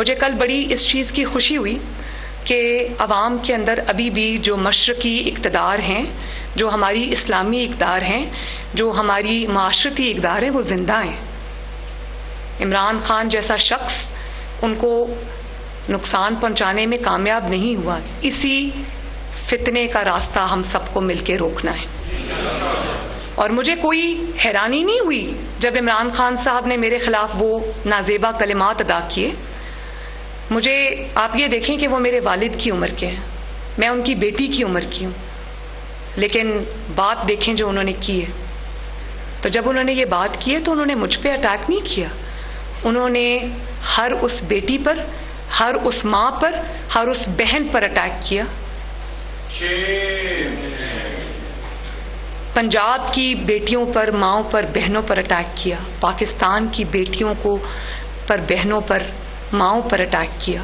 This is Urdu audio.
مجھے کل بڑی اس چیز کی خوشی ہوئی کہ عوام کے اندر ابھی بھی جو مشرقی اقتدار ہیں، جو ہماری اسلامی اقدار ہیں، جو ہماری معاشرتی اقدار ہیں، وہ زندہ ہیں۔ عمران خان جیسا شخص ان کو نقصان پہنچانے میں کامیاب نہیں ہوا۔ اسی فتنے کا راستہ ہم سب کو مل کے روکنا ہے۔ اور مجھے کوئی حیرانی نہیں ہوئی جب عمران خان صاحب نے میرے خلاف وہ نازیبا کلمات ادا کیے۔ مجھے آپ یہ دیکھیں کہ وہ میرے والد کی عمر کے ہیں، میں ان کی بیٹی کی عمر کی ہوں، لیکن بات دیکھیں جو انہوں نے کی ہے۔ تو جب انہوں نے یہ بات کی ہے تو انہوں نے مجھ پہ اٹیک نہیں کیا، انہوں نے ہر اس بیٹی پر، ہر اس ماں پر، ہر اس بہن پر اٹیک کیا۔ پنجاب کی بیٹیوں پر، ماؤں پر، بہنوں پر اٹیک کیا، پاکستان کی بیٹیوں کو پر، بہنوں پر، ماؤں پر اٹیک کیا۔